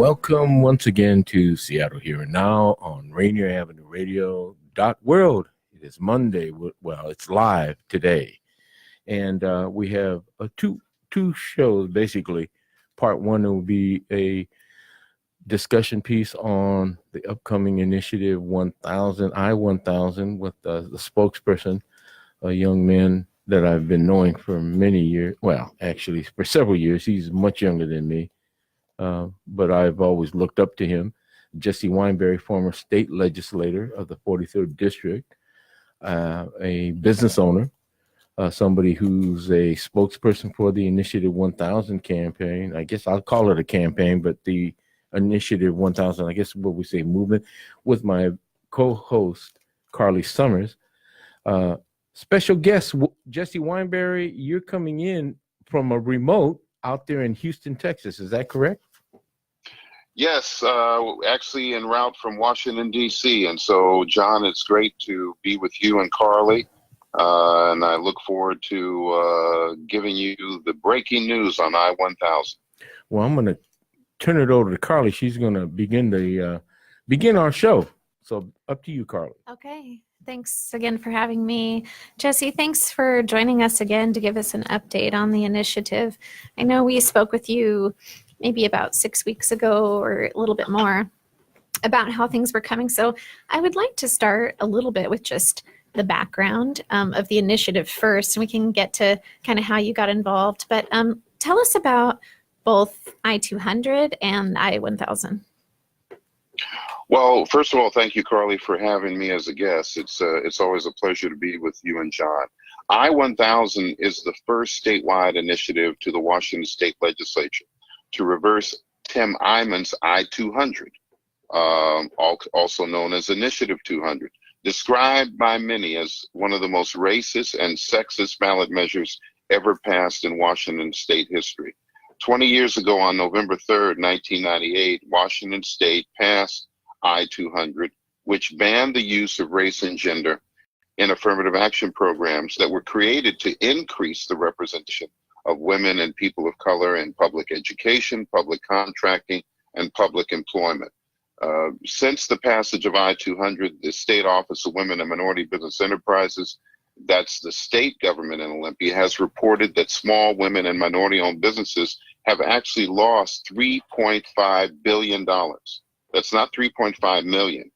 Welcome once again to Seattle Here and Now on Rainier Avenue Radio .world. It is Monday. Well, it's live today. And we have two shows, basically. Part one will be a discussion piece on the upcoming initiative 1000, I-1000, with the spokesperson, a young man that I've been knowing for many years. Well, actually, for several years. He's much younger than me. But I've always looked up to him. Jesse Wineberry, former state legislator of the 43rd District, a business owner, somebody who's a spokesperson for the Initiative 1000 campaign. I guess I'll call it a campaign, but the Initiative 1000, I guess what we say movement, with my co-host, Carly Summers. Special guest, Jesse Wineberry, you're coming in from a remote out there in Houston, Texas. Is that correct? Yes, actually en route from Washington, D.C. And so, John, it's great to be with you and Carly. And I look forward to giving you the breaking news on I-1000. Well, I'm going to turn it over to Carly. She's going to begin our show. So up to you, Carly. Okay. Thanks again for having me. Jesse, thanks for joining us again to give us an update on the initiative. I know we spoke with you maybe about 6 weeks ago or a little bit more about how things were coming. So I would like to start a little bit with just the background of the initiative first, and we can get to kind of how you got involved. But tell us about both I-200 and I-1000. Well, first of all, thank you, Carly, for having me as a guest. It's always a pleasure to be with you and John. I-1000 is the first statewide initiative to the Washington State Legislature to reverse Tim Eymon's I-200, also known as Initiative 200, described by many as one of the most racist and sexist ballot measures ever passed in Washington State history. 20 years ago, on November 3rd, 1998, Washington State passed I-200, which banned the use of race and gender in affirmative action programs that were created to increase the representation of women and people of color in public education, public contracting, and public employment. Since the passage of I-200, the State Office of Women and Minority Business Enterprises, that's the state government in Olympia, has reported that small women and minority-owned businesses have actually lost $3.5 billion. That's not 3.5 million,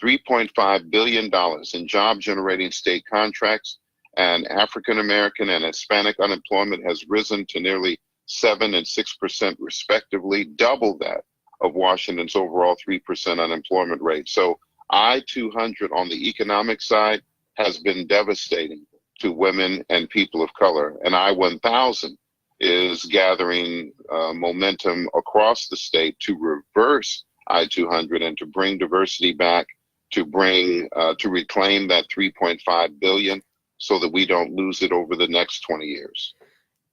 $3.5 billion in job-generating state contracts, and African-American and Hispanic unemployment has risen to nearly 7% and 6% respectively, double that of Washington's overall 3% unemployment rate. So I-200 on the economic side has been devastating to women and people of color, and I-1000 is gathering momentum across the state to reverse I-200 and to bring diversity back, to reclaim that 3.5 billion so that we don't lose it over the next 20 years.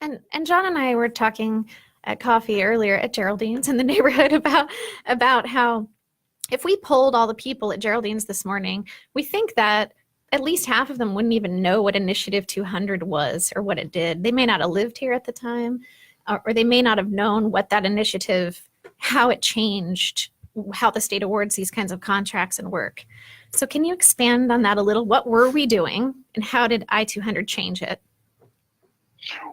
And John and I were talking at coffee earlier at Geraldine's in the neighborhood about how if we polled all the people at Geraldine's this morning, we think that at least half of them wouldn't even know what Initiative 200 was or what it did. They may not have lived here at the time, or they may not have known what that initiative, how it changed, how the state awards these kinds of contracts and work. So can you expand on that a little? What were we doing, and how did I-200 change it?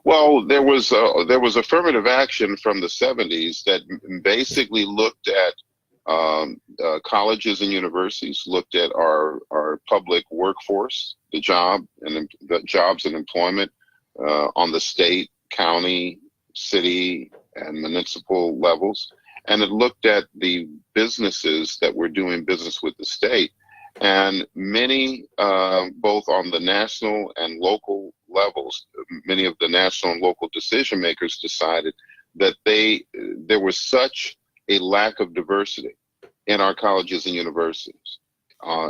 Well, there was affirmative action from the 70s that basically looked at colleges and universities, looked at our public workforce, the jobs and employment on the state, county, city, and municipal levels. And it looked at the businesses that were doing business with the state. And many, both on the national and local levels, many of the national and local decision makers decided that there was such a lack of diversity in our colleges and universities,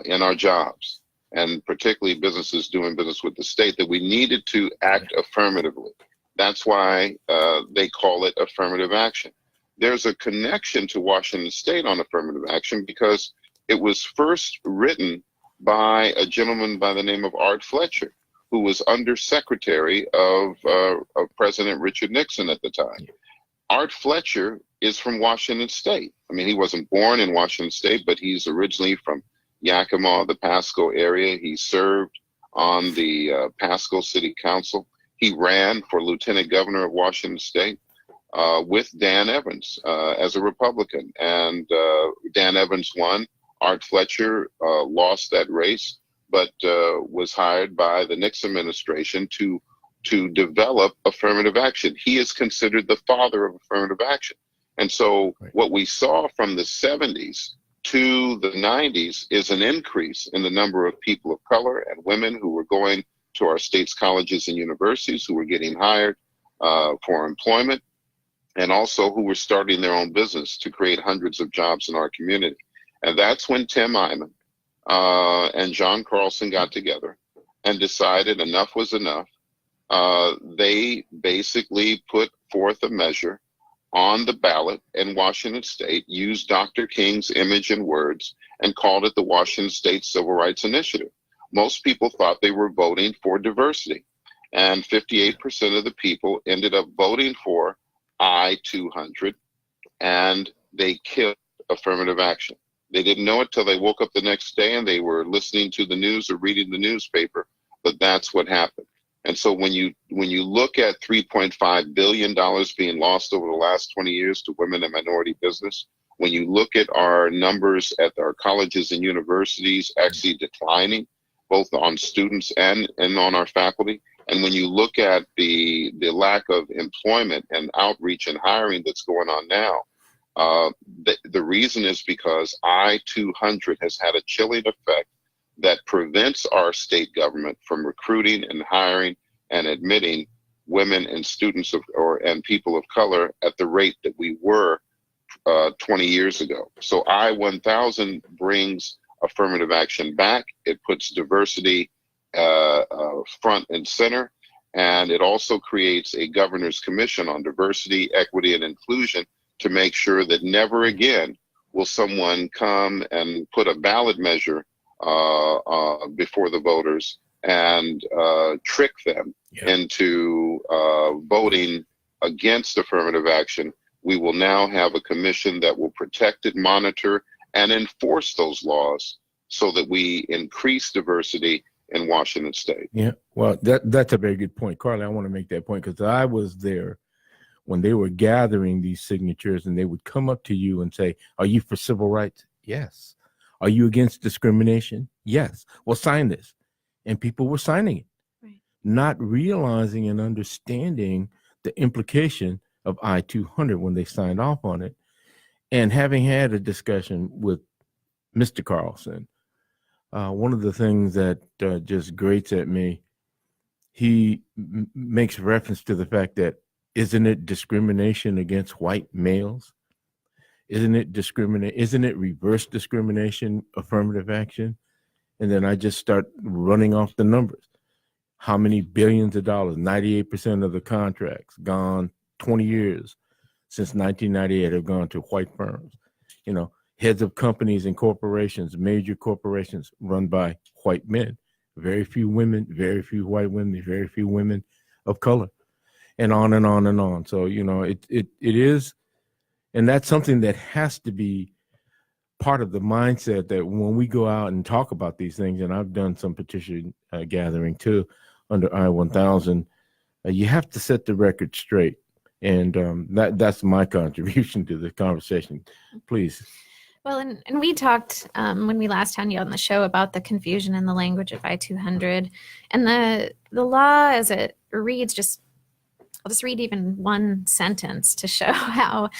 in our jobs, and particularly businesses doing business with the state, that we needed to act affirmatively. That's why they call it affirmative action. There's a connection to Washington State on affirmative action because it was first written by a gentleman by the name of Art Fletcher, who was Undersecretary of President Richard Nixon at the time. Art Fletcher is from Washington State. I mean, he wasn't born in Washington State, but he's originally from Yakima, the Pasco area. He served on the Pasco City Council. He ran for Lieutenant Governor of Washington State with Dan Evans as a Republican. And Dan Evans won. Art Fletcher lost that race, but was hired by the Nixon administration to develop affirmative action. He is considered the father of affirmative action. And so what we saw from the 70s to the 90s is an increase in the number of people of color and women who were going to our state's colleges and universities, who were getting hired for employment, and also who were starting their own business to create hundreds of jobs in our community. And that's when Tim Eyman and John Carlson got together and decided enough was enough. They basically put forth a measure on the ballot in Washington State, used Dr. King's image and words, and called it the Washington State Civil Rights Initiative. Most people thought they were voting for diversity, and 58% of the people ended up voting for I-200, and they killed affirmative action. They didn't know it till they woke up the next day and they were listening to the news or reading the newspaper, but that's what happened. And so when you look at $3.5 billion being lost over the last 20 years to women and minority business, when you look at our numbers at our colleges and universities actually declining, both on students and on our faculty, and when you look at the lack of employment and outreach and hiring that's going on now, the reason is because I-200 has had a chilling effect that prevents our state government from recruiting and hiring and admitting women and students and people of color at the rate that we were 20 years ago. So I-1000 brings affirmative action back. It puts diversity front and center, and it also creates a governor's commission on diversity, equity, and inclusion to make sure that never again will someone come and put a ballot measure before the voters and trick them into voting against affirmative action. We will now have a commission that will protect it, monitor, and enforce those laws so that we increase diversity in Washington State. Yeah, well, that's a very good point. Carly, I want to make that point because I was there when they were gathering these signatures, and they would come up to you and say, "Are you for civil rights?" Yes. "Are you against discrimination?" Yes. "Well, sign this." And people were signing it, right, not realizing and understanding the implication of I-200 when they signed off on it. And having had a discussion with Mr. Carlson, one of the things that just grates at me, he makes reference to the fact that, isn't it discrimination against white males? Isn't it reverse discrimination, affirmative action? And then I just start running off the numbers. How many billions of dollars? 98% of the contracts gone 20 years since 1998 have gone to white firms. You know, heads of companies and corporations, major corporations run by white men. Very few women, very few white women, very few women of color, and on and on and on. So, you know, it is, and that's something that has to be part of the mindset that when we go out and talk about these things, and I've done some petition gathering too under I-1000, you have to set the record straight. And that's my contribution to the conversation. Please. Well, and we talked when we last had you on the show about the confusion in the language of I-200 and the law as it reads. I'll just read even one sentence to show how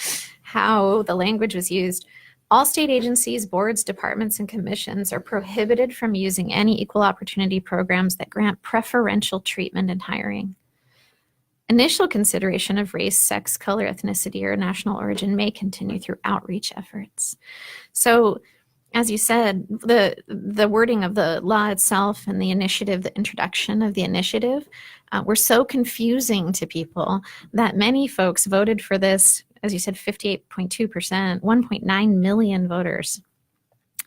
the language was used. All state agencies, boards, departments, and commissions are prohibited from using any equal opportunity programs that grant preferential treatment in hiring. Initial consideration of race, sex, color, ethnicity, or national origin may continue through outreach efforts. So, as you said, the wording of the law itself and the initiative, the introduction of the initiative, were so confusing to people that many folks voted for this. As you said, 58.2%, 1.9 million voters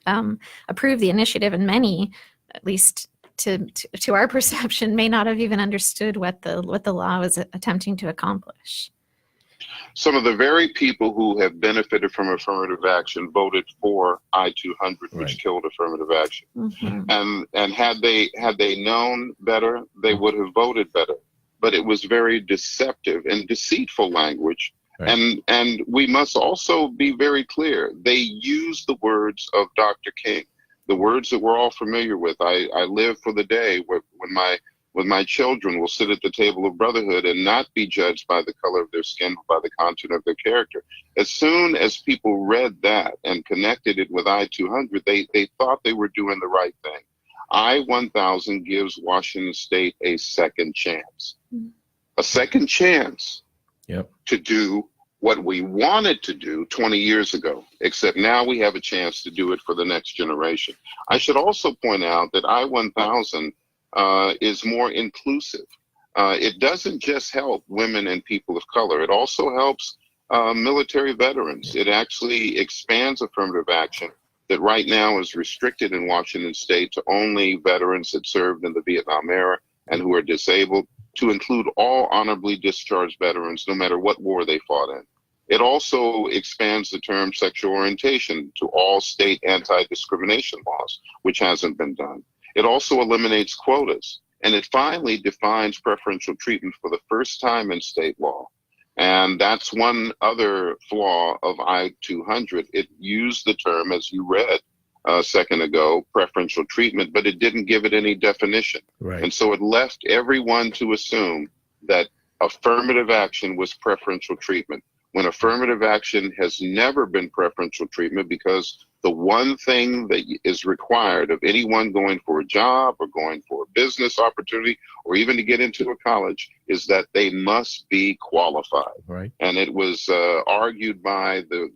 approved the initiative, and many, at least to our perception, may not have even understood what the law was attempting to accomplish. Some of the very people who have benefited from affirmative action voted for I-200, which Right. killed affirmative action. Mm-hmm. And had they known better, they would have voted better. But it was very deceptive and deceitful language. Right. And we must also be very clear. They used the words of Dr. King, the words that we're all familiar with. I live for the day when my children will sit at the table of brotherhood and not be judged by the color of their skin, but by the content of their character. As soon as people read that and connected it with I-200, they thought they were doing the right thing. I-1000 gives Washington State a second chance. A second chance to do what we wanted to do 20 years ago, except now we have a chance to do it for the next generation. I should also point out that I-1000 is more inclusive. It doesn't just help women and people of color. It also helps military veterans. It actually expands affirmative action that right now is restricted in Washington State to only veterans that served in the Vietnam era and who are disabled, to include all honorably discharged veterans, no matter what war they fought in. It also expands the term sexual orientation to all state anti-discrimination laws, which hasn't been done. It also eliminates quotas, and it finally defines preferential treatment for the first time in state law. And that's one other flaw of I-200. It used the term, as you read a second ago, preferential treatment, but it didn't give it any definition. Right. And so it left everyone to assume that affirmative action was preferential treatment, when affirmative action has never been preferential treatment, because the one thing that is required of anyone going for a job or going for a business opportunity or even to get into a college is that they must be qualified. Right. And it was argued by the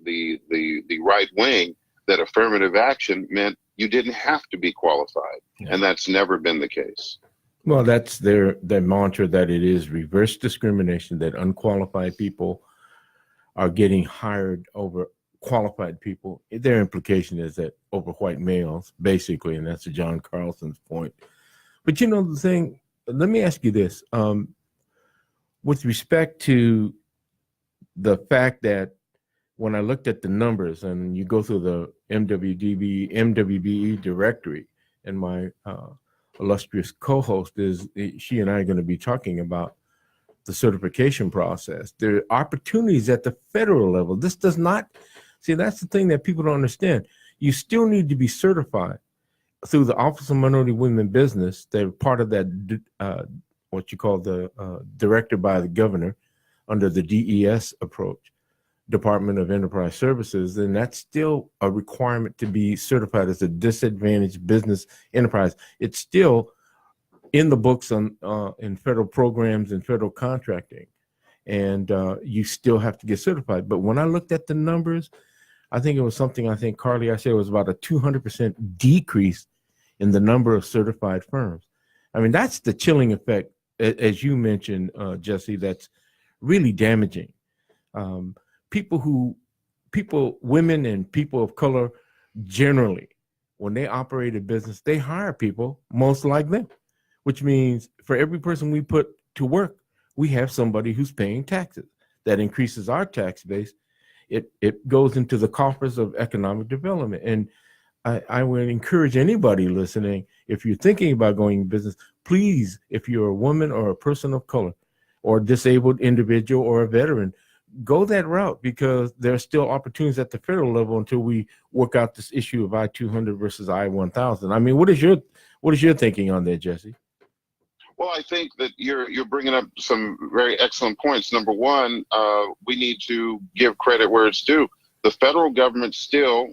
right wing that affirmative action meant you didn't have to be qualified. Yeah. And that's never been the case. Well, that's their mantra, that it is reverse discrimination, that unqualified people are getting hired over qualified people. Their implication is that over white males, basically, and that's John Carlson's point. But you know the thing, let me ask you this. With respect to the fact that when I looked at the numbers, and you go through the MWBE directory, and my illustrious co-host she and I are going to be talking about the certification process. There are opportunities at the federal level. This does not, see, that's the thing that people don't understand. You still need to be certified through the Office of Minority Women Business. They're part of that, what you call the directed by the governor under the DES approach, Department of Enterprise Services. And that's still a requirement to be certified as a disadvantaged business enterprise. It's still in the books on in federal programs and federal contracting, and you still have to get certified. But when I looked at the numbers, I think it was something, I think, Carly, I said it was about a 200% decrease in the number of certified firms. I mean, that's the chilling effect, as you mentioned, Jesse, that's really damaging. Women and people of color, generally, when they operate a business, they hire people most like them, which means for every person we put to work, we have somebody who's paying taxes. That increases our tax base. It goes into the coffers of economic development. And I would encourage anybody listening, if you're thinking about going in business, please, if you're a woman or a person of color or a disabled individual or a veteran, go that route, because there are still opportunities at the federal level until we work out this issue of I-200 versus I-1000. I mean, what is your thinking on that, Jesse? Well, I think that you're bringing up some very excellent points. Number one, we need to give credit where it's due. The federal government still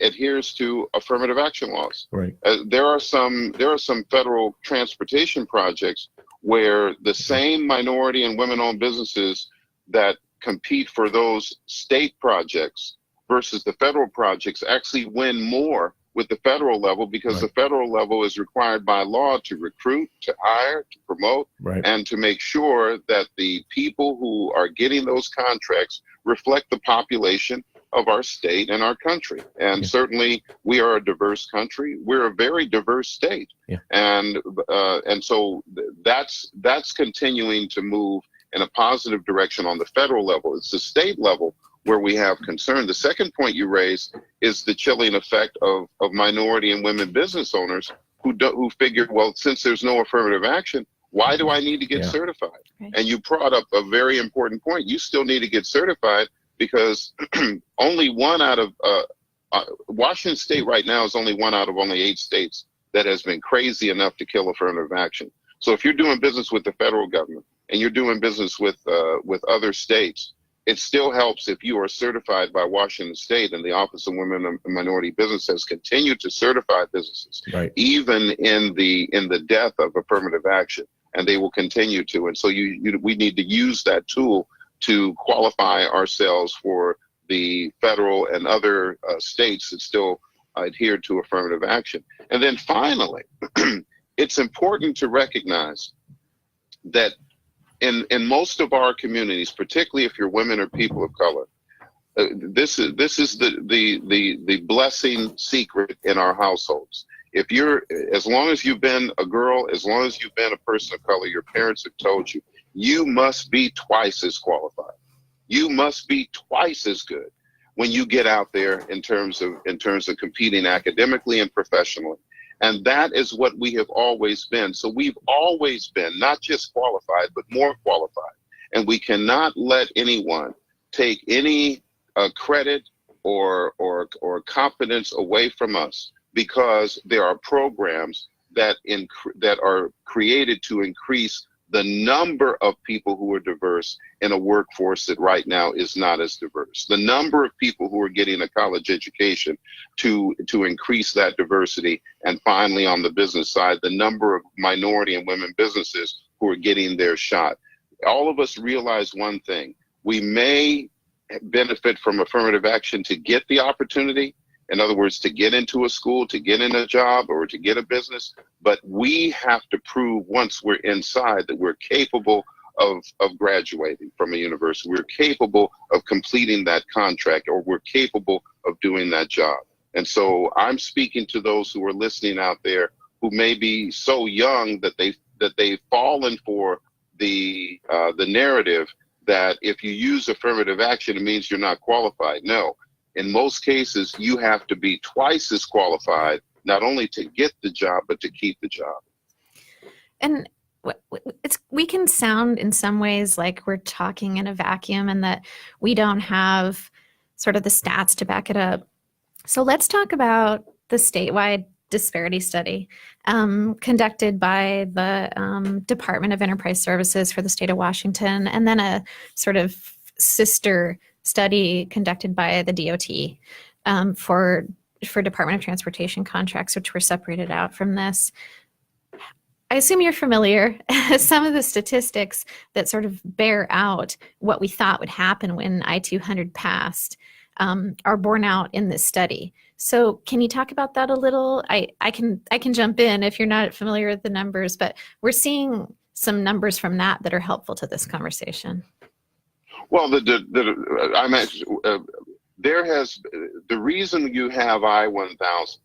adheres to affirmative action laws. Right. There are some federal transportation projects where the same minority and women-owned businesses that compete for those state projects versus the federal projects actually win more with the federal level, because the federal level is required by law to recruit, to hire, to promote, and to make sure that the people who are getting those contracts reflect the population of our state and our country. And certainly we are a diverse country. We're a very diverse state. And so that's continuing to move in a positive direction on the federal level. It's the state level where we have concern. The second point you raised is the chilling effect of minority and women business owners who figure, well, since there's no affirmative action, why do I need to get certified? Right. And you brought up a very important point. You still need to get certified because only one out of Washington State right now is only one out of only 8 states that has been crazy enough to kill affirmative action. So if you're doing business with the federal government and you're doing business with other states, it still helps if you are certified by Washington State, and the Office of Women and Minority Business has continued to certify businesses, Right. even in the death of affirmative action, and they will continue to. And so we need to use that tool to qualify ourselves for the federal and other states that still adhere to affirmative action. And then finally, it's important to recognize that in most of our communities, particularly if you're women or people of color, this is the blessing secret in our households. If as long as you've been a girl, as long as you've been a person of color, your parents have told you, you must be twice as qualified. You must be twice as good when you get out there in terms of competing academically and professionally. And that is what we have always been. So we've always been not just qualified, but more qualified. And we cannot let anyone take any credit or confidence away from us, because there are programs that are created to increase the number of people who are diverse in a workforce that right now is not as diverse. The number of people who are getting a college education to increase that diversity. And finally, on the business side, the number of minority and women businesses who are getting their shot. All of us realize one thing: we may benefit from affirmative action to get the opportunity. In other words, to get into a school, to get in a job, or to get a business. But we have to prove once we're inside that we're capable of graduating from a university. We're capable of completing that contract, or we're capable of doing that job. And so I'm speaking to those who are listening out there who may be so young that they've fallen for the narrative that if you use affirmative action, it means you're not qualified. No. In most cases, you have to be twice as qualified, not only to get the job, but to keep the job. And we can sound in some ways like we're talking in a vacuum and that we don't have sort of the stats to back it up. So let's talk about the statewide disparity study conducted by the Department of Enterprise Services for the state of Washington, and then a sort of sister study conducted by the DOT for Department of Transportation contracts, which were separated out from this. I assume you're familiar. Some of the statistics that sort of bear out what we thought would happen when I-200 passed are borne out in this study. So can you talk about that a little? I can jump in if you're not familiar with the numbers, but we're seeing some numbers from that are helpful to this conversation. Well, the reason you have I-1000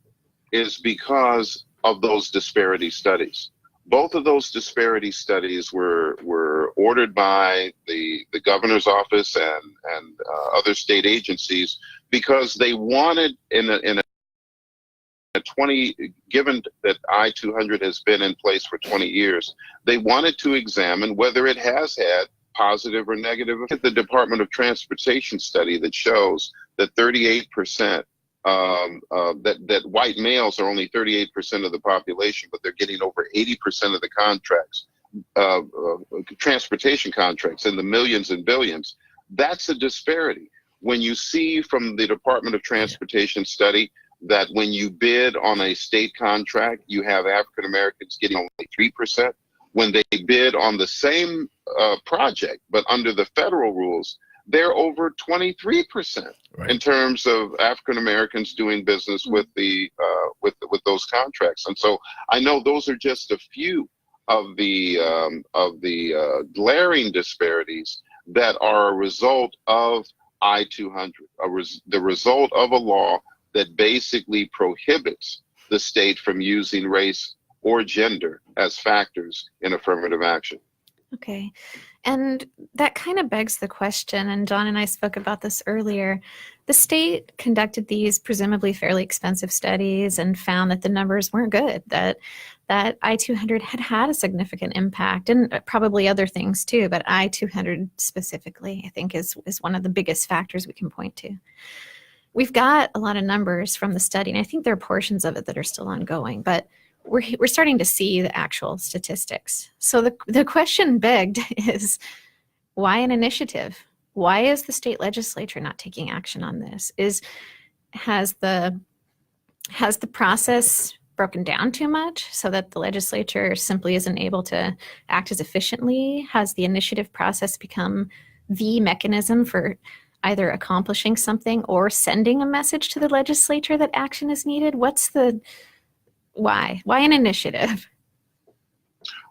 is because of those disparity studies. Both of those disparity studies were ordered by the governor's office and other state agencies because they wanted given that I-200 has been in place for 20 years, they wanted to examine whether it has had positive or negative. The Department of Transportation study that shows that 38%, that white males are only 38% of the population, but they're getting over 80% of the contracts, transportation contracts in the millions and billions. That's a disparity. When you see from the Department of Transportation study that when you bid on a state contract, you have African Americans getting only 3%. When they bid on the same project, but under the federal rules, they're over 23% right. in terms of African Americans doing business with with those contracts. And so I know those are just a few of the glaring disparities that are a result of I-200, the result of a law that basically prohibits the state from using race or gender as factors in affirmative action. Okay. And that kind of begs the question, and John and I spoke about this earlier. The state conducted these presumably fairly expensive studies and found that the numbers weren't good, that I-200 had a significant impact, and probably other things too, but I-200 specifically, I think, is one of the biggest factors we can point to. We've got a lot of numbers from the study, and I think there are portions of it that are still ongoing, but we're starting to see the actual statistics. So the question begged is, why an initiative? Why is the state legislature not taking action on this? Has the process broken down too much so that the legislature simply isn't able to act as efficiently? Has the initiative process become the mechanism for either accomplishing something or sending a message to the legislature that action is needed? Why an initiative?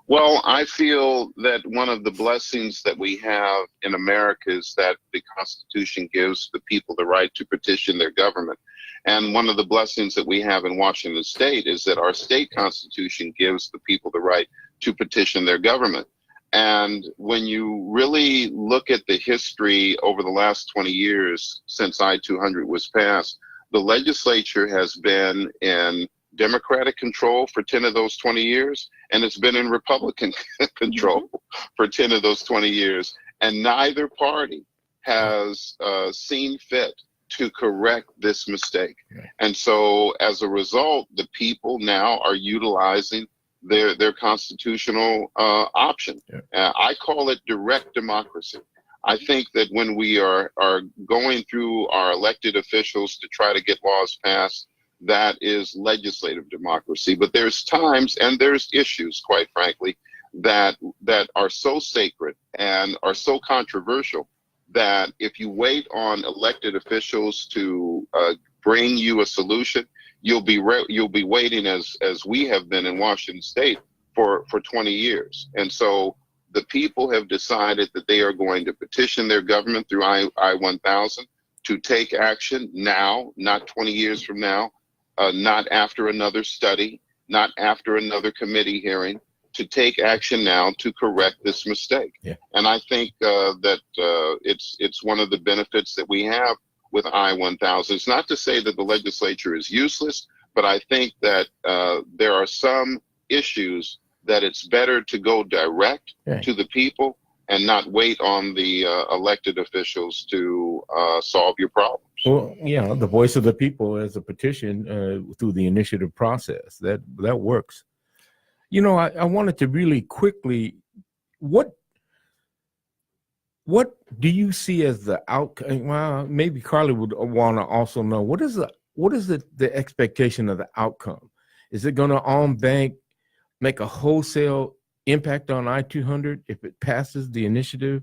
Well, I feel that one of the blessings that we have in America is that the Constitution gives the people the right to petition their government. And one of the blessings that we have in Washington State is that our state constitution gives the people the right to petition their government. And when you really look at the history over the last 20 years since I-200 was passed, the legislature has been in Democratic control for 10 of those 20 years, and it's been in Republican control for 10 of those 20 years. And neither party has seen fit to correct this mistake. And so as a result, the people now are utilizing their constitutional option. I call it direct democracy. I think that when we are going through our elected officials to try to get laws passed, that is legislative democracy. But there's times and there's issues, quite frankly, that are so sacred and are so controversial that if you wait on elected officials to bring you a solution, you'll be waiting as we have been in Washington State for 20 years. And so the people have decided that they are going to petition their government through I-1000 to take action now, not 20 years from now. Not after another study, not after another committee hearing, to take action now to correct this mistake. And I think that it's one of the benefits that we have with I-1000. It's not to say that the legislature is useless, but I think that there are some issues that it's better to go direct to the people and not wait on the elected officials to solve your problem. Well, yeah, the voice of the people as a petition through the initiative process, that works. You know, I wanted to really quickly, what do you see as the outcome? Well, maybe Carly would want to also know, what is the expectation of the outcome? Is it going to on bank make a wholesale impact on I-200 if it passes, the initiative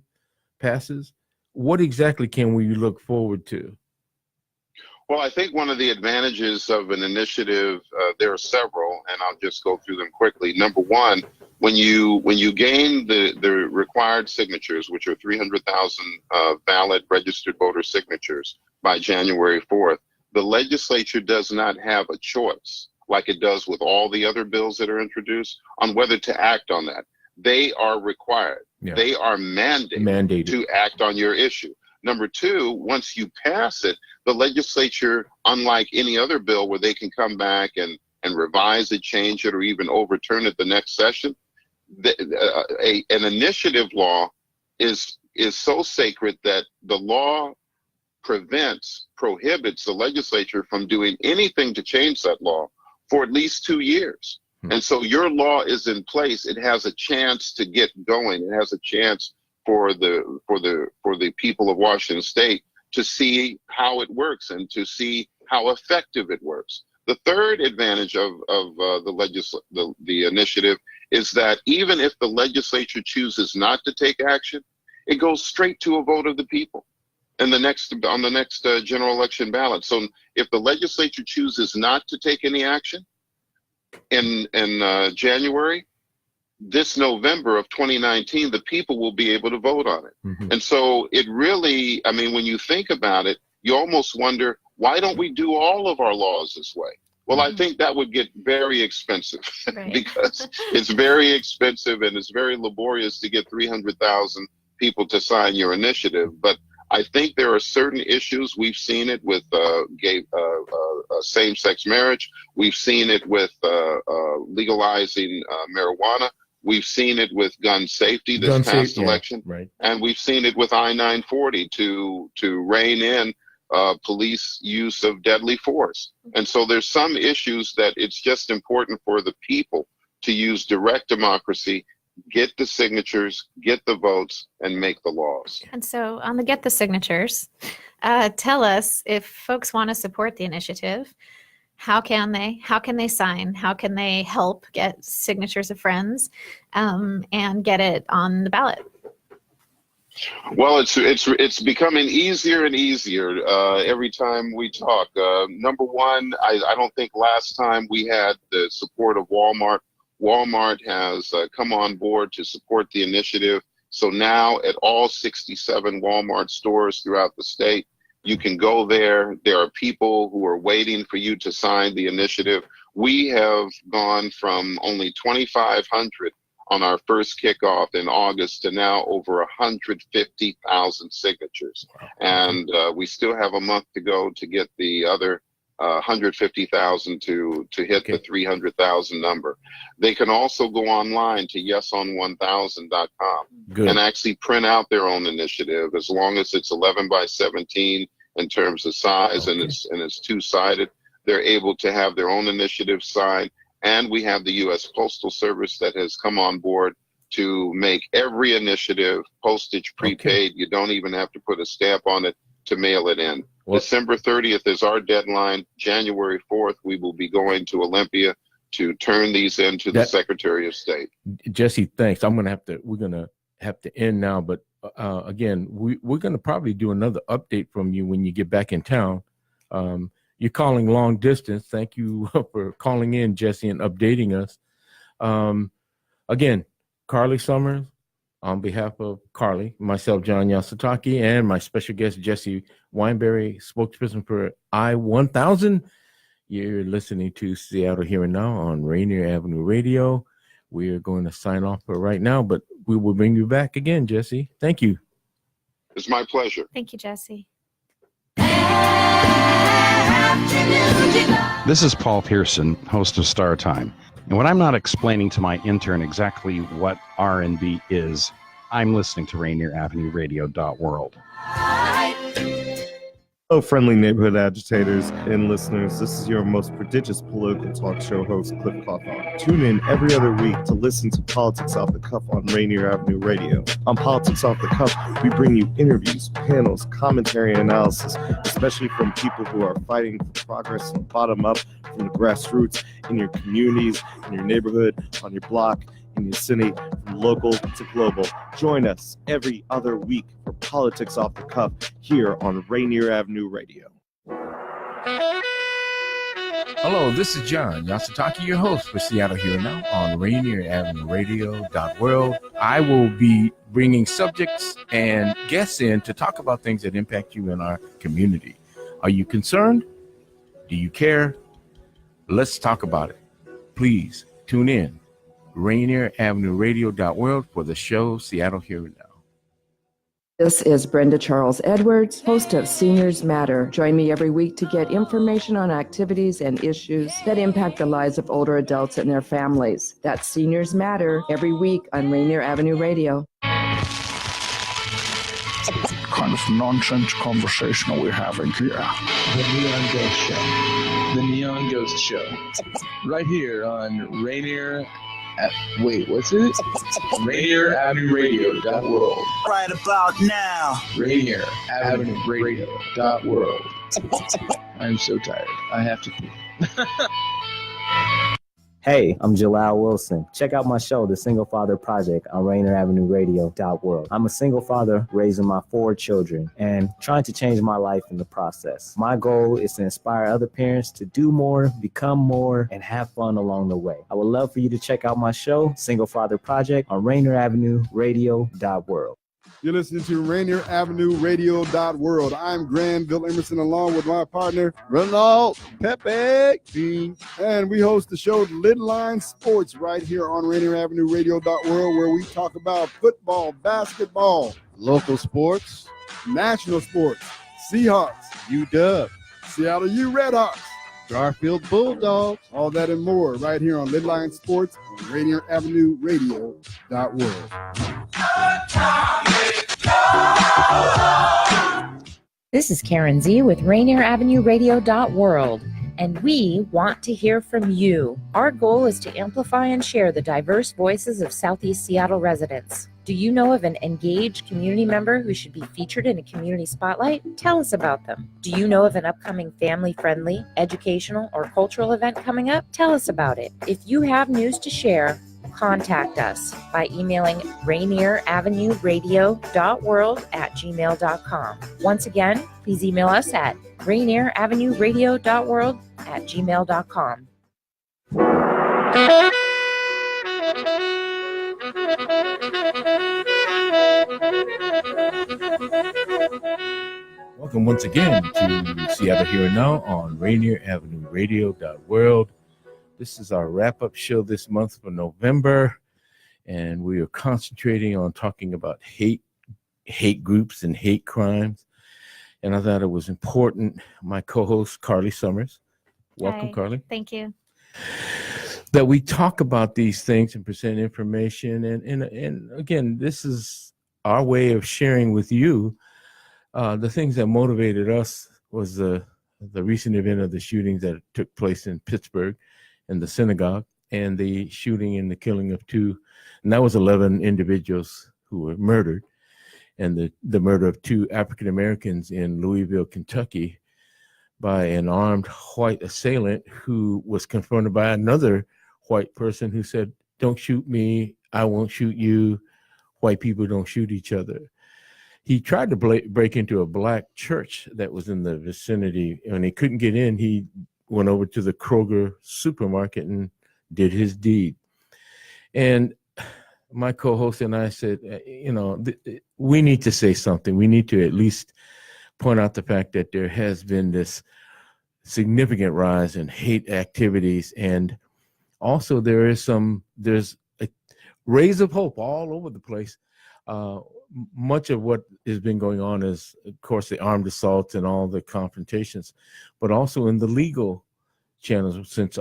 passes? What exactly can we look forward to? Well, I think one of the advantages of an initiative, there are several, and I'll just go through them quickly. Number one, when you gain the required signatures, which are 300,000 valid registered voter signatures by January 4th, the legislature does not have a choice, like it does with all the other bills that are introduced, on whether to act on that. They are required. They are mandated to act on your issue. Number two, once you pass it, the legislature, unlike any other bill where they can come back and revise it, change it, or even overturn it the next session, an initiative law is so sacred that the law prohibits the legislature from doing anything to change that law for at least 2 years. And so your law is in place. It has a chance to get going. It has a chance for the people of Washington State to see how it works and to see how effective it works. The third advantage of the initiative is that even if the legislature chooses not to take action, it goes straight to a vote of the people on the next general election ballot. So if the legislature chooses not to take any action in January, this November of 2019, the people will be able to vote on it. And so it really, I mean, when you think about it, you almost wonder, why don't we do all of our laws this way? Well, I think that would get very expensive Right. because it's very expensive and it's very laborious to get 300,000 people to sign your initiative. But I think there are certain issues. We've seen it with same-sex marriage. We've seen it with legalizing marijuana. We've seen it with gun safety this past election. Right. And we've seen it with I-940 to rein in police use of deadly force. And so there's some issues that it's just important for the people to use direct democracy, get the signatures, get the votes, and make the laws. And so on the get the signatures, tell us, if folks want to support the initiative, how can they sign? How can they help get signatures of friends and get it on the ballot? Well, it's becoming easier and easier every time we talk. Number one, I don't think last time we had the support of Walmart. Walmart has come on board to support the initiative. So now at all 67 Walmart stores throughout the state, you can go there. There are people who are waiting for you to sign the initiative. We have gone from only 2,500 on our first kickoff in August to now over 150,000 signatures. And we still have a month to go to get the other 150,000 to hit the 300,000 number. They can also go online to yesonone1000.com and actually print out their own initiative, as long as it's 11 by 17 in terms of size and it's two-sided. They're able to have their own initiative signed. And we have the U.S. Postal Service that has come on board to make every initiative postage prepaid. You don't even have to put a stamp on it to mail it in. December 30th is our deadline. January 4th, we will be going to Olympia to turn these into the Secretary of State. Jesse, thanks. We're going to have to end now, but again, we're going to probably do another update from you when you get back in town. You're calling long distance. Thank you for calling in, Jesse, and updating us. Again, Carly Summers, on behalf of Carly, myself, John Yasutake, and my special guest, Jesse Wineberry, spokesperson for I-1000. You're listening to Seattle Here and Now on Rainier Avenue Radio. We're going to sign off for right now, but we will bring you back again, Jesse. Thank you. It's my pleasure. Thank you, Jesse. This is Paul Pearson, host of Star Time. And when I'm not explaining to my intern exactly what R&B is, I'm listening to RainierAvenueRadio.world. Hello, friendly neighborhood agitators and listeners. This is your most prodigious political talk show host, Cliff Cawthon. Tune in every other week to listen to Politics Off the Cuff on Rainier Avenue Radio. On Politics Off the Cuff, we bring you interviews, panels, commentary, and analysis, especially from people who are fighting for progress from the bottom up, from the grassroots, in your communities, in your neighborhood, on your block, in your city, from local to global. Join us every other week for Politics Off the Cuff here on Rainier Avenue Radio. Hello, this is John Yasutake, your host for Seattle Here and Now on Rainier Avenue Radio.world. I will be bringing subjects and guests in to talk about things that impact you in our community. Are you concerned? Do you care? Let's talk about it. Please tune in. Rainier Avenue Radio.world for the show Seattle Here and Now. This is Brenda Charles Edwards, host of Seniors Matter. Join me every week to get information on activities and issues that impact the lives of older adults and their families. That's Seniors Matter every week on Rainier Avenue Radio. Kind of nonsense conversation are we having here? The Neon Ghost Show. The Neon Ghost Show. Right here on Rainier. What's it? RainierAvenueRadio.world. Right about now. RainierAvenueRadio.world. I'm so tired. I have to pee. Hey, I'm Jalal Wilson. Check out my show, The Single Father Project, on RainierAvenueRadio.world. I'm a single father raising my 4 children and trying to change my life in the process. My goal is to inspire other parents to do more, become more, and have fun along the way. I would love for you to check out my show, Single Father Project, on RainierAvenueRadio.world. You're listening to Rainier Avenue Radio.world. I'm Granville Emerson along with my partner, Ronald Pepe Dean. And we host the show Lidline Sports right here on Rainier Avenue Radio.world, where we talk about football, basketball, local sports, national sports, Seahawks, UW, Seattle U Redhawks, Garfield Bulldogs, all that and more right here on Lidline Sports on Rainier Avenue Radio.world. This is Karen Z with Rainier Avenue Radio.world, and we want to hear from you. Our goal is to amplify and share the diverse voices of Southeast Seattle residents. Do you know of an engaged community member who should be featured in a community spotlight? Tell us about them. Do you know of an upcoming family-friendly, educational, or cultural event coming up? Tell us about it. If you have news to share, contact us by emailing rainieravenue.radio.world@gmail.com. Once again, please email us at rainieravenue.radio.world@gmail.com. Welcome once again to Seattle Here and Now on Rainier Avenue Radio.world. This is our wrap-up show this month for November, and we are concentrating on talking about hate groups and hate crimes. And I thought it was important. My co-host, Carly Summers. Welcome, Hi. Carly. Thank you. That we talk about these things and present information. And again, this is our way of sharing with you the things that motivated us was the recent event of the shootings that took place in Pittsburgh in the synagogue, and the shooting and the killing of two, and that was 11 individuals who were murdered, and the murder of two African Americans in Louisville, Kentucky, by an armed white assailant who was confronted by another white person who said, "Don't shoot me, I won't shoot you. White people don't shoot each other." He tried to break into a black church that was in the vicinity. When he couldn't get in, he went over to the Kroger supermarket and did his deed. And my co-host and I said, we need to say something. We need to at least point out the fact that there has been this significant rise in hate activities. And also there's a rays of hope all over the place. Much of what has been going on is, of course, the armed assaults and all the confrontations, but also in the legal channels. Since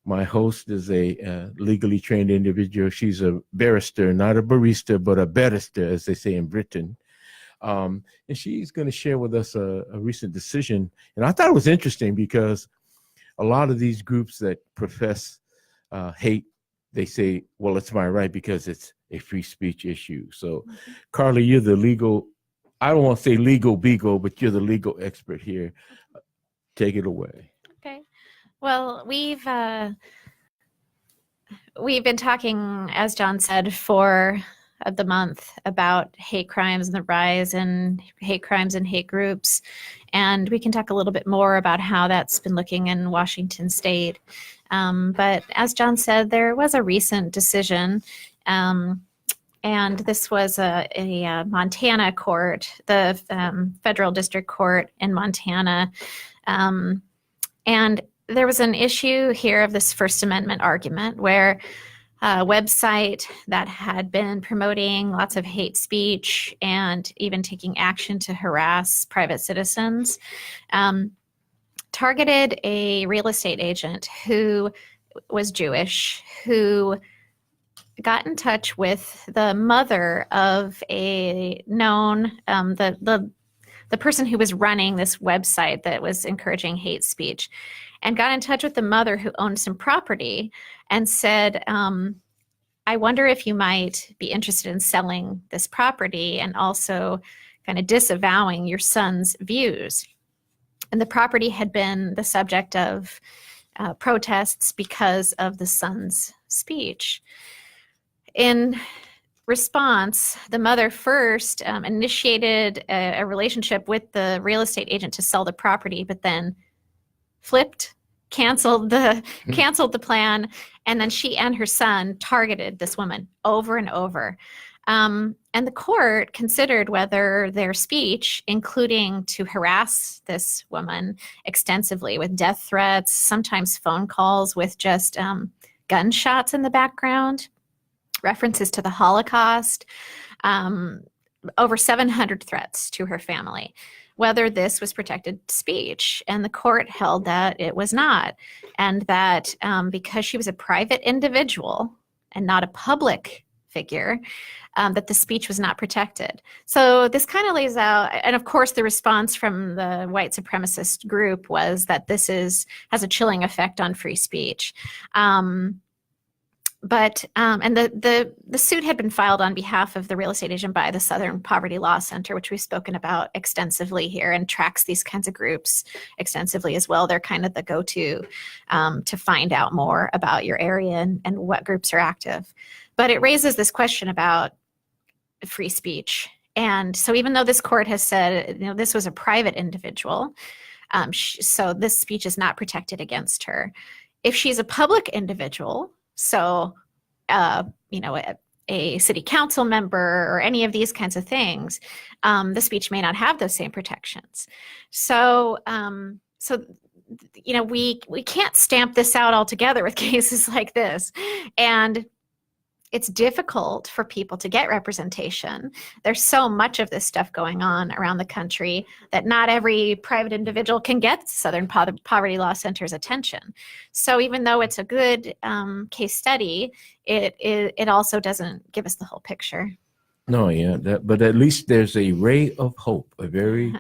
my host is a legally trained individual, she's a barrister, not a barista, but a barrister, as they say in Britain. And she's going to share with us a recent decision. And I thought it was interesting because a lot of these groups that profess hate, they say, well, it's my right because it's a free speech issue. So, Carly, you're the legal, I don't want to say legal beagle, but you're the legal expert here. Take it away. Okay. Well, we've been talking, as John said, for the month about hate crimes and the rise in hate crimes and hate groups. And we can talk a little bit more about how that's been looking in Washington State. But as John said, there was a recent decision, and this was a Montana court, the federal district court in Montana. And there was an issue here of this First Amendment argument where a website that had been promoting lots of hate speech and even taking action to harass private citizens targeted a real estate agent who was Jewish, who got in touch with the mother of a known, the person who was running this website that was encouraging hate speech, and got in touch with the mother who owned some property and said, I wonder if you might be interested in selling this property and also kind of disavowing your son's views. And the property had been the subject of protests because of the son's speech. In response, the mother first initiated a relationship with the real estate agent to sell the property, but then flipped, canceled the plan, and then she and her son targeted this woman over and over. And the court considered whether their speech, including to harass this woman extensively with death threats, sometimes phone calls with just gunshots in the background, references to the Holocaust, over 700 threats to her family, whether this was protected speech. And the court held that it was not, and that because she was a private individual and not a public figure, that the speech was not protected. So this kind of lays out, and of course the response from the white supremacist group was that this has a chilling effect on free speech. And the suit had been filed on behalf of the real estate agent by the Southern Poverty Law Center, which we've spoken about extensively here, and tracks these kinds of groups extensively as well. They're kind of the go-to to find out more about your area and what groups are active. But it raises this question about free speech. And so even though this court has said, this was a private individual, so this speech is not protected against her. If she's a public individual, so, a city council member or any of these kinds of things, the speech may not have those same protections. So, we can't stamp this out altogether with cases like this. And it's difficult for people to get representation. There's so much of this stuff going on around the country that not every private individual can get Southern Poverty Law Center's attention. So even though it's a good case study, it also doesn't give us the whole picture. No, yeah, but at least there's a ray of hope, a very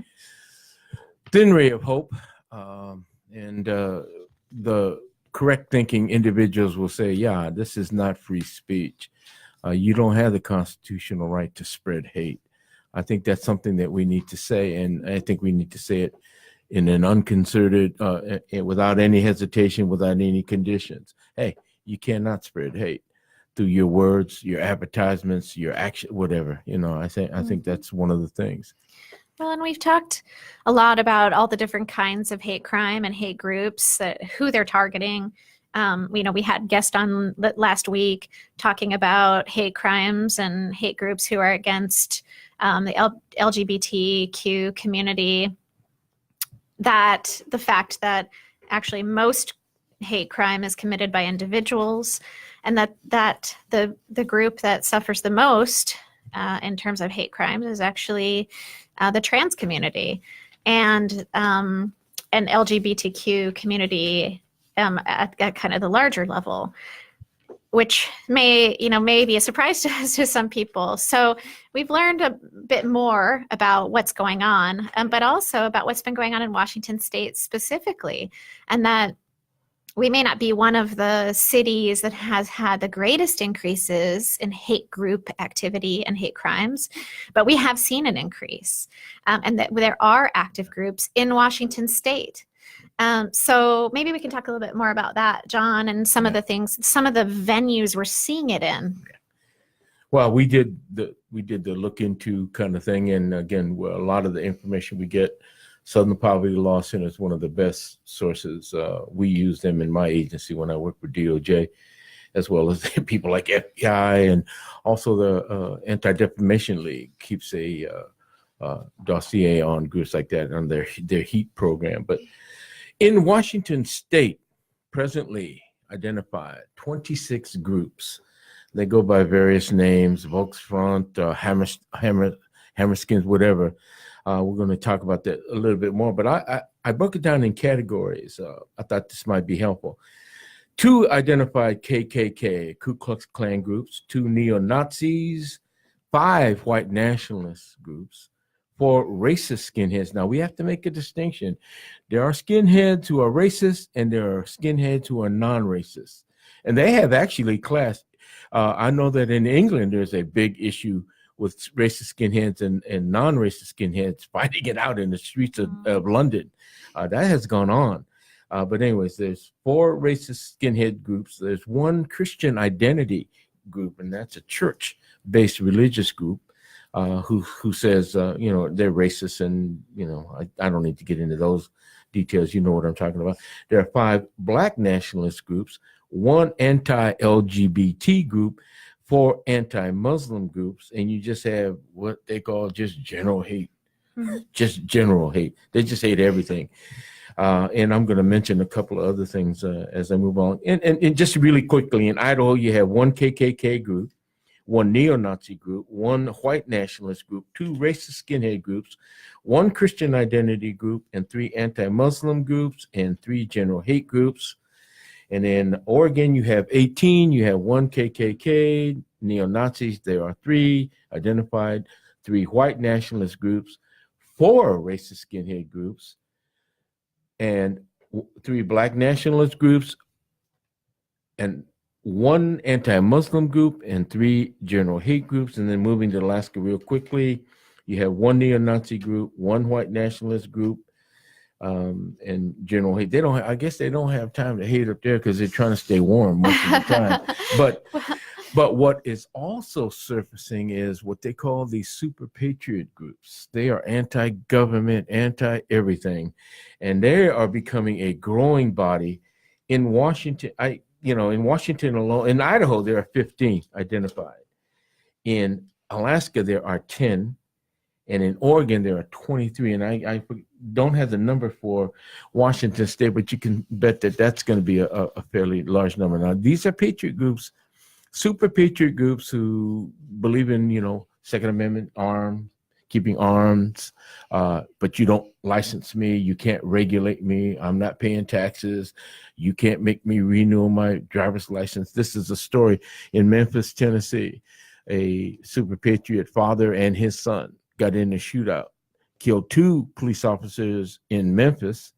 thin ray of hope. And the correct thinking individuals will say, yeah, this is not free speech. You don't have the constitutional right to spread hate. I think that's something that we need to say, and I think we need to say it in an unconcerted, without any hesitation, without any conditions. Hey, you cannot spread hate through your words, your advertisements, your action, whatever. I think that's one of the things. Well, and we've talked a lot about all the different kinds of hate crime and hate groups, who they're targeting. We had guests on last week talking about hate crimes and hate groups who are against the LGBTQ community. That the fact that actually most hate crime is committed by individuals, and that the group that suffers the most in terms of hate crimes is actually the trans community and LGBTQ community at kind of the larger level, which may be a surprise to some people. So we've learned a bit more about what's going on, but also about what's been going on in Washington State specifically, and that we may not be one of the cities that has had the greatest increases in hate group activity and hate crimes, but we have seen an increase, and that there are active groups in Washington State. So maybe we can talk a little bit more about that, John, and some of the things, some of the venues we're seeing it in. Well, we did the look into kind of thing, and again, a lot of the information we get, Southern Poverty Law Center is one of the best sources. We use them in my agency when I work for DOJ, as well as people like FBI, and also the Anti-Defamation League keeps a dossier on groups like that on their HEAT program. But in Washington State, presently identified 26 groups. They go by various names: Volksfront, Hammerskins, whatever. We're going to talk about that a little bit more, but I broke it down in categories. I thought this might be helpful. 2 identified KKK, Ku Klux Klan groups, 2 neo-Nazis, 5 white nationalist groups, 4 racist skinheads. Now, we have to make a distinction. There are skinheads who are racist, and there are skinheads who are non-racist. And they have actually classed. I know that in England, there's a big issue with racist skinheads and non-racist skinheads fighting it out in the streets of London. That has gone on. But anyways, there's 4 racist skinhead groups. There's 1 Christian identity group, and that's a church-based religious group who says, they're racist. And, I don't need to get into those details. You know what I'm talking about. There are 5 black nationalist groups, 1 anti-LGBT group, 4 anti-Muslim groups, and you just have what they call just general hate. Just general hate. They just hate everything. And I'm going to mention a couple of other things as I move on. And just really quickly, in Idaho, you have 1 KKK group, 1 neo-Nazi group, 1 white nationalist group, 2 racist skinhead groups, 1 Christian identity group, and 3 anti-Muslim groups, and 3 general hate groups. And in Oregon, you have 18. You have 1 KKK, neo-Nazis. There are 3 identified, 3 white nationalist groups, 4 racist skinhead groups, and 3 black nationalist groups, and 1 anti-Muslim group, and 3 general hate groups. And then moving to Alaska real quickly, you have 1 neo-Nazi group, 1 white nationalist group, and general hate. I guess they don't have time to hate up there because they're trying to stay warm most of the time. But what is also surfacing is what they call these super patriot groups. They are anti-government, anti-everything, and they are becoming a growing body in Washington. In Washington alone, in Idaho, there are 15 identified. In Alaska, there are 10, and in Oregon, there are 23. And I don't have the number for Washington State, but you can bet that that's going to be a fairly large number. Now, these are patriot groups. Super patriot groups who believe in, Second Amendment, keeping arms, but you don't license me. You can't regulate me. I'm not paying taxes. You can't make me renew my driver's license. This is a story in Memphis, Tennessee. A super patriot father and his son got in a shootout, killed 2 police officers in Memphis,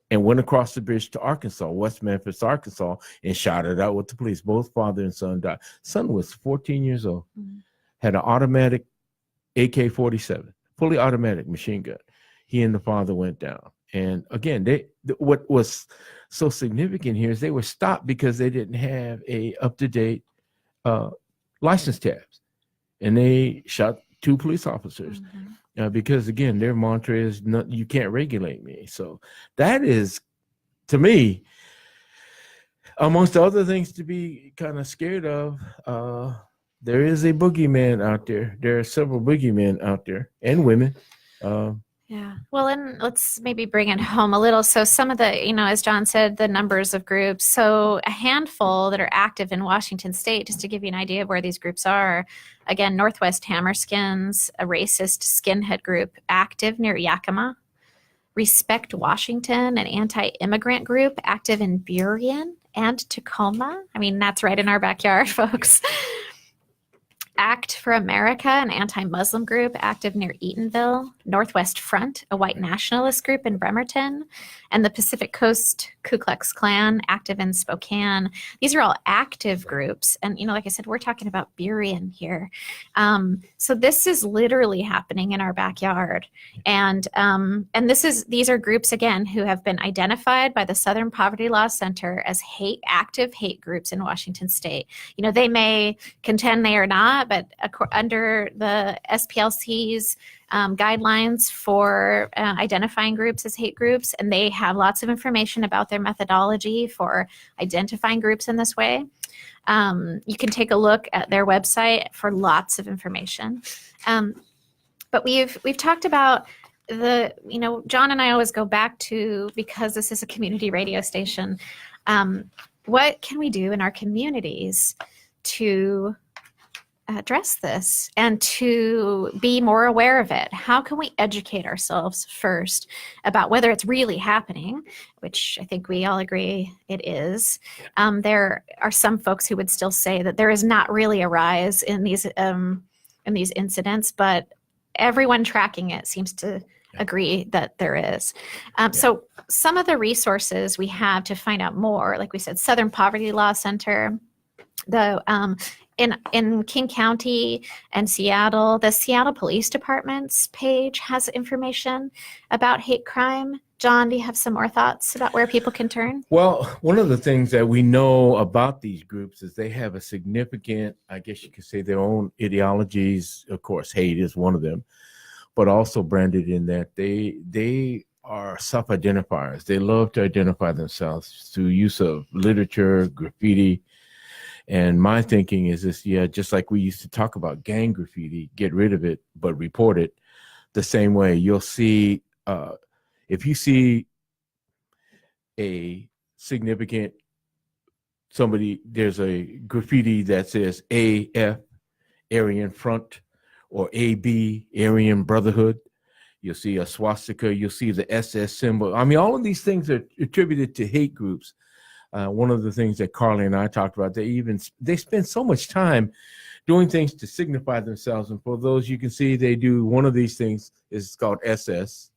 and went across the bridge to Arkansas, West Memphis, Arkansas, and shot it out with the police. Both father and son died. Son was 14 years old, had an automatic AK-47, fully automatic machine gun. He and the father went down. And again, what was so significant here is they were stopped because they didn't have a up-to-date license tabs. And they shot 2 police officers. Because again, their mantra is you can't regulate me. So that is, to me, amongst other things to be kind of scared of, there is a boogeyman out there. There are several boogeymen out there, and women. Yeah. Well, and let's maybe bring it home a little. So some of the, as John said, the numbers of groups. So a handful that are active in Washington State, just to give you an idea of where these groups are. Again, Northwest Hammerskins, a racist skinhead group active near Yakima. Respect Washington, an anti-immigrant group active in Burien and Tacoma. I mean, that's right in our backyard, folks. Act for America, an anti-Muslim group active near Eatonville, Northwest Front, a white nationalist group in Bremerton, and the Pacific Coast Ku Klux Klan active in Spokane. These are all active groups. And, like I said, we're talking about Burien here. So this is literally happening in our backyard. And these are groups, again, who have been identified by the Southern Poverty Law Center as active hate groups in Washington State. They may contend they are not, but under the SPLC's guidelines for identifying groups as hate groups, and they have lots of information about their methodology for identifying groups in this way. You can take a look at their website for lots of information. But we've talked about John and I always go back to, because this is a community radio station, what can we do in our communities to address this and to be more aware of it? How can we educate ourselves first about whether it's really happening, which I think we all agree it is. There are some folks who would still say that there is not really a rise in these incidents, but everyone tracking it seems to agree that there is. So some of the resources we have to find out more, like we said, Southern Poverty Law Center, in King County and Seattle, the Seattle Police Department's page has information about hate crime. John, do you have some more thoughts about where people can turn? Well, one of the things that we know about these groups is they have a significant, I guess you could say, their own ideologies. Of course, hate is one of them, but also branded in that they are self-identifiers. They love to identify themselves through use of literature, graffiti, And my thinking is this, yeah, just like we used to talk about gang graffiti, get rid of it, but report it. The same way you'll see, if you see a significant there's a graffiti that says AF, Aryan Front, or AB, Aryan Brotherhood. You'll see a swastika. You'll see the SS symbol. I mean, all of these things are attributed to hate groups. One of the things that Carly and I talked about, they spend so much time doing things to signify themselves. And for those you can see, they do one of these things is called SS.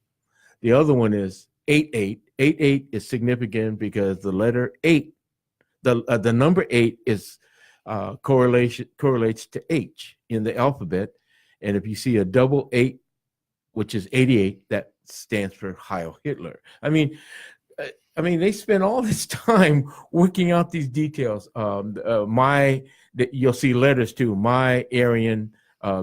The other one is 88. 88 is significant because the letter 8, the number 8 is correlates to H in the alphabet. And if you see a double 8, which is 88, that stands for Heil Hitler. I mean, they spend all this time working out these details. You'll see letters too. My Aryan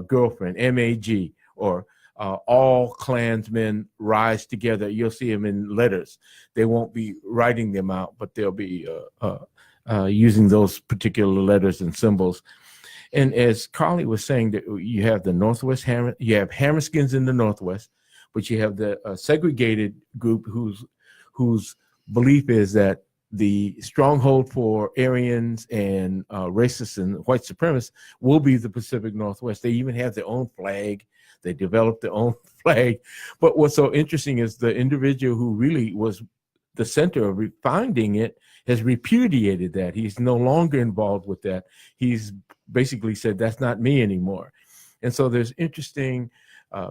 girlfriend, MAG, or all Klansmen rise together. You'll see them in letters. They won't be writing them out, but they'll be using those particular letters and symbols. And as Carly was saying, that you have the Northwest you have Hammerskins in the Northwest, but you have the segregated group whose belief is that the stronghold for Aryans and racists and white supremacists will be the Pacific Northwest. They even have their own flag. They developed their own flag. But what's so interesting is the individual who really was the center of founding it has repudiated that. He's no longer involved with that. He's basically said, that's not me anymore. And so there's interesting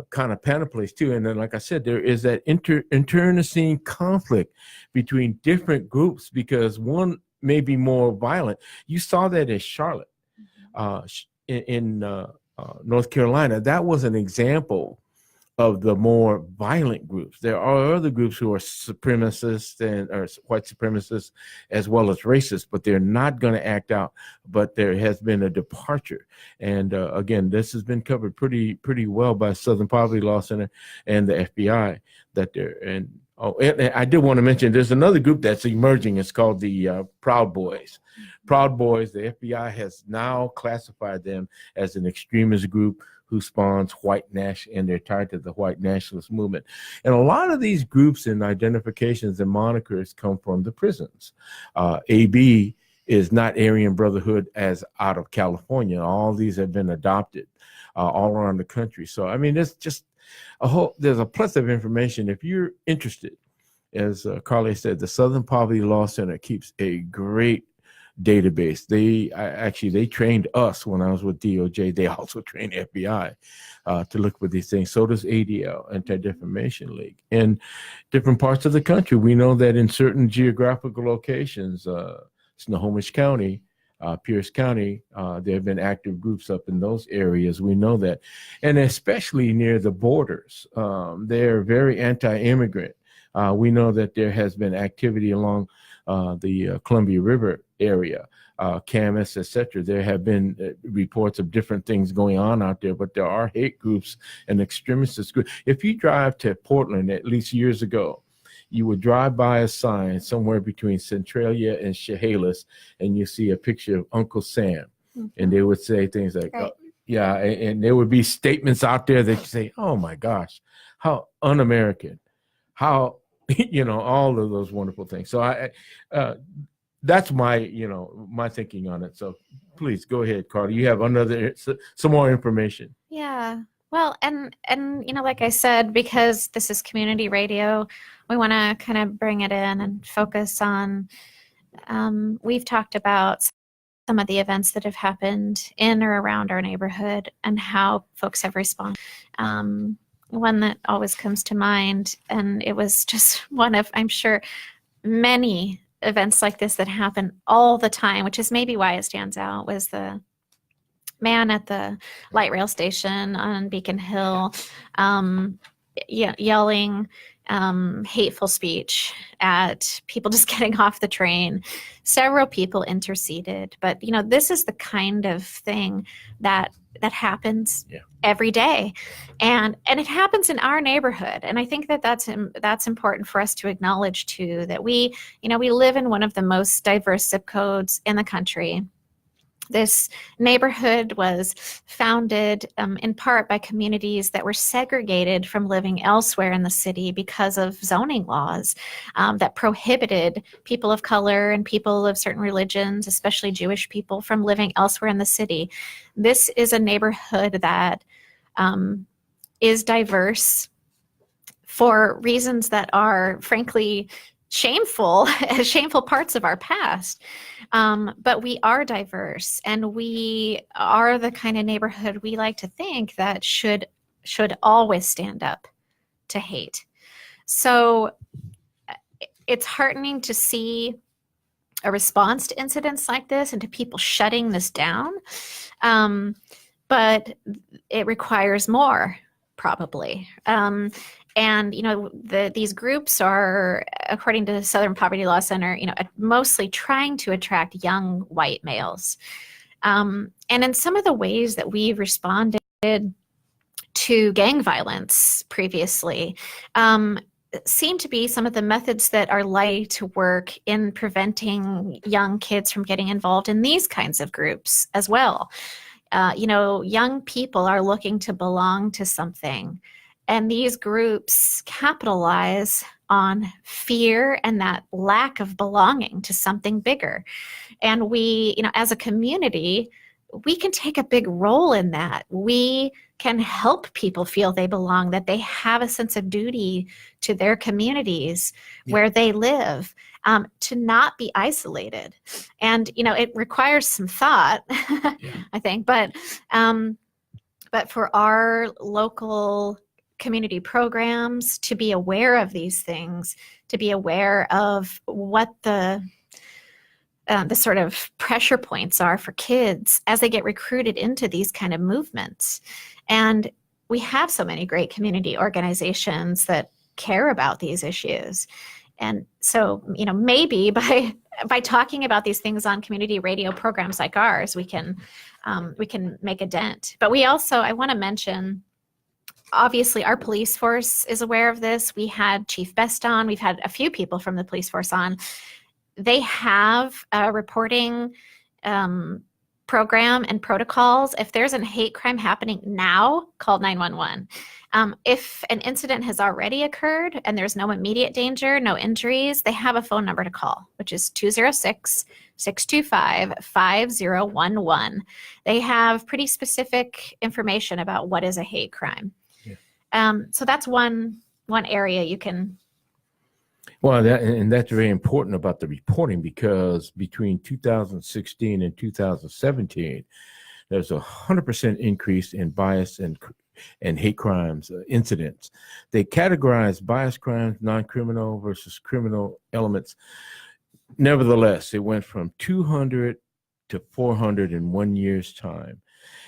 kind of panoplies too. And then, like I said, there is that internecine conflict between different groups because one may be more violent. You saw that in Charlotte, in North Carolina. That was an example of the more violent groups. There are other groups who are supremacists or white supremacists as well as racists, but they're not going to act out. But there has been a departure. And again, this has been covered pretty well by Southern Poverty Law Center and the FBI. And I did want to mention there's another group that's emerging. It's called the Proud Boys. Proud Boys, the FBI has now classified them as an extremist group who spawns and they're tied to the white nationalist movement. And a lot of these groups and identifications and monikers come from the prisons. AB is not Aryan Brotherhood as out of California. All these have been adopted all around the country. So, I mean, it's just there's a plethora of information. If you're interested, as Carly said, the Southern Poverty Law Center keeps a great database. They trained us when I was with DOJ. They also train FBI to look for these things. So does ADL, Anti-Defamation League. In different parts of the country, we know that in certain geographical locations, Snohomish County, Pierce County, there have been active groups up in those areas. We know that. And especially near the borders, they're very anti-immigrant. We know that there has been activity along the Columbia River area, Camas, etc. There have been reports of different things going on out there, but there are hate groups and extremist groups. If you drive to Portland, at least years ago, you would drive by a sign somewhere between Centralia and Chehalis, and you see a picture of Uncle Sam, and they would say things like, yeah, and there would be statements out there that you say, oh my gosh, how un-American, how, all of those wonderful things. So that's my thinking on it. So please go ahead, Carly. You have some more information. Yeah. Well, and like I said, because this is community radio, we want to kind of bring it in and focus on, we've talked about some of the events that have happened in or around our neighborhood and how folks have responded. One that always comes to mind, and it was just one of, I'm sure, many events like this that happen all the time, which is maybe why it stands out, was the man at the light rail station on Beacon Hill yelling hateful speech at people just getting off the train. Several people interceded, but this is the kind of thing that happens every day, and it happens in our neighborhood. And I think that's important for us to acknowledge too, that we live in one of the most diverse zip codes in the country. This neighborhood was founded in part by communities that were segregated from living elsewhere in the city because of zoning laws that prohibited people of color and people of certain religions, especially Jewish people, from living elsewhere in the city. This is a neighborhood that is diverse for reasons that are frankly shameful parts of our past. But we are diverse, and we are the kind of neighborhood we like to think that should always stand up to hate. So it's heartening to see a response to incidents like this and to people shutting this down. But it requires more, probably. And, these groups are, according to the Southern Poverty Law Center, mostly trying to attract young white males. And in some of the ways that we've responded to gang violence previously, seem to be some of the methods that are likely to work in preventing young kids from getting involved in these kinds of groups as well. Young people are looking to belong to something. And these groups capitalize on fear and that lack of belonging to something bigger. And we, as a community, we can take a big role in that. We can help people feel they belong, that they have a sense of duty to their communities where they live, to not be isolated. And, it requires some thought, I think, but for our local community programs to be aware of these things, to be aware of what the sort of pressure points are for kids as they get recruited into these kind of movements. And we have so many great community organizations that care about these issues. And so, maybe by talking about these things on community radio programs like ours, we can make a dent. But I want to mention, obviously, our police force is aware of this. We had Chief Best on. We've had a few people from the police force on. They have a reporting program and protocols. If there's a hate crime happening now, call 911. If an incident has already occurred and there's no immediate danger, no injuries, they have a phone number to call, which is 206-625-5011. They have pretty specific information about what is a hate crime. So that's one area you can. Well, that's very important about the reporting, because between 2016 and 2017, there's 100% increase in bias and hate crimes incidents. They categorize bias crimes, non-criminal versus criminal elements. Nevertheless, it went from 200 to 400 in 1 year's time.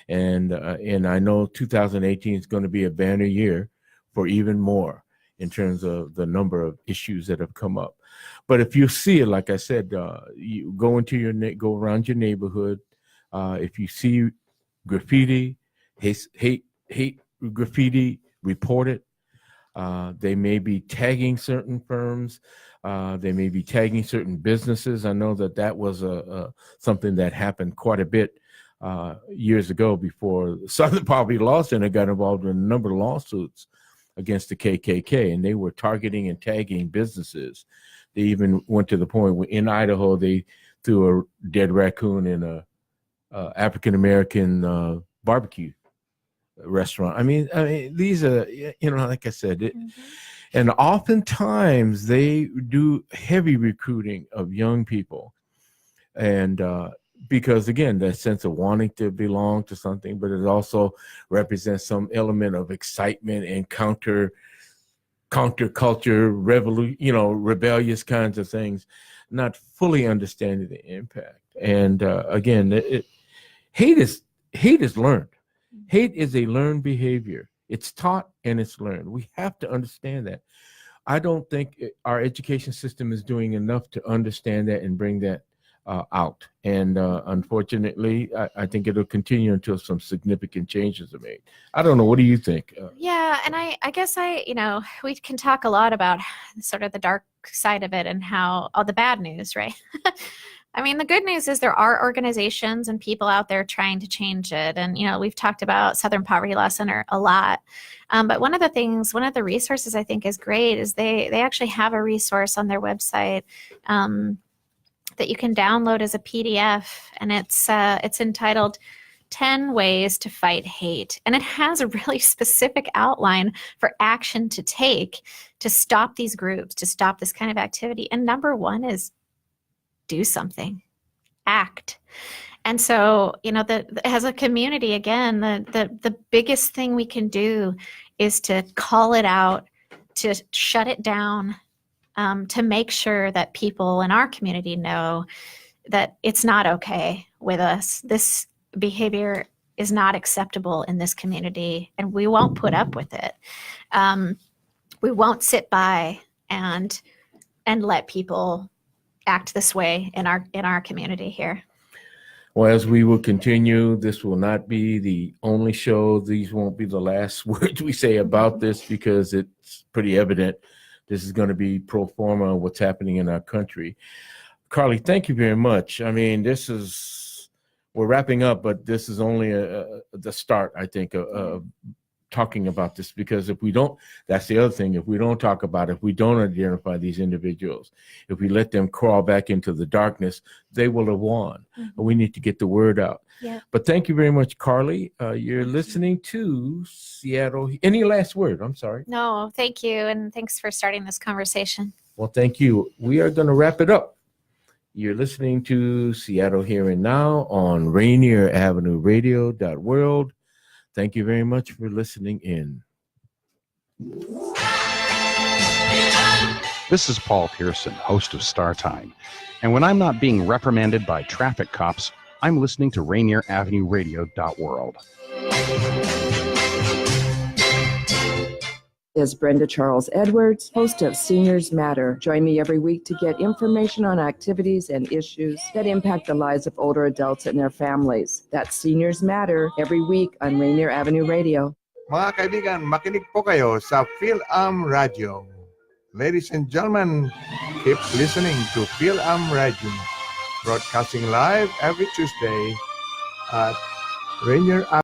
And I know 2018 is going to be a banner year for even more in terms of the number of issues that have come up. But if you see it, like I said, you go go around your neighborhood. If you see graffiti, hate graffiti, report it. They may be tagging certain firms. They may be tagging certain businesses. I know that was something that happened quite a bit years ago, before the Southern Poverty Law Center got involved in a number of lawsuits against the KKK, and they were targeting and tagging businesses. They even went to the point where in Idaho they threw a dead raccoon in a African-American barbecue restaurant. I mean, these are, like I said, and oftentimes they do heavy recruiting of young people, and because, again, that sense of wanting to belong to something, but it also represents some element of excitement and counter culture, rebellious kinds of things, not fully understanding the impact. And again, hate is learned. Hate is a learned behavior. It's taught and it's learned. We have to understand that. I don't think our education system is doing enough to understand that and bring that out. And unfortunately, I think it'll continue until some significant changes are made. I don't know. What do you think? Yeah. And I guess we can talk a lot about sort of the dark side of it and how all the bad news, right? I mean, the good news is there are organizations and people out there trying to change it. And, we've talked about Southern Poverty Law Center a lot. But one of the resources I think is great is they actually have a resource on their website that you can download as a PDF. And it's entitled 10 Ways to Fight Hate. And it has a really specific outline for action to take to stop these groups, to stop this kind of activity. And number one is do something, act. And so, as a community, again, the biggest thing we can do is to call it out, to shut it down, to make sure that people in our community know that it's not okay with us. This behavior is not acceptable in this community, and we won't put up with it. We won't sit by and let people act this way in our community here. Well, as we will continue, this will not be the only show. These won't be the last words we say about this, because it's pretty evident this is going to be pro forma what's happening in our country. Carly, thank you very much. I mean, we're wrapping up, but this is only the start, I think, of talking about this, because if we don't, that's the other thing. If we don't talk about it, if we don't identify these individuals, if we let them crawl back into the darkness, they will have won. We need to get the word out. Yeah. But thank you very much, Carly. You're listening to Seattle. Any last word? I'm sorry. No, thank you. And thanks for starting this conversation. Well, thank you. We are going to wrap it up. You're listening to Seattle Here and Now on Rainier Avenue Radio.world. Thank you very much for listening in. This is Paul Pearson, host of Star Time. And when I'm not being reprimanded by traffic cops, I'm listening to Rainier Avenue Radio.world. Is Brenda Charles Edwards, host of Seniors Matter. Join me every week to get information on activities and issues that impact the lives of older adults and their families. That's Seniors Matter every week on Rainier Avenue Radio. Mga kaibigan, makinig po kayo sa PhilAm Radio. Ladies and gentlemen, keep listening to PhilAm Radio, broadcasting live every Tuesday at Rainier Avenue.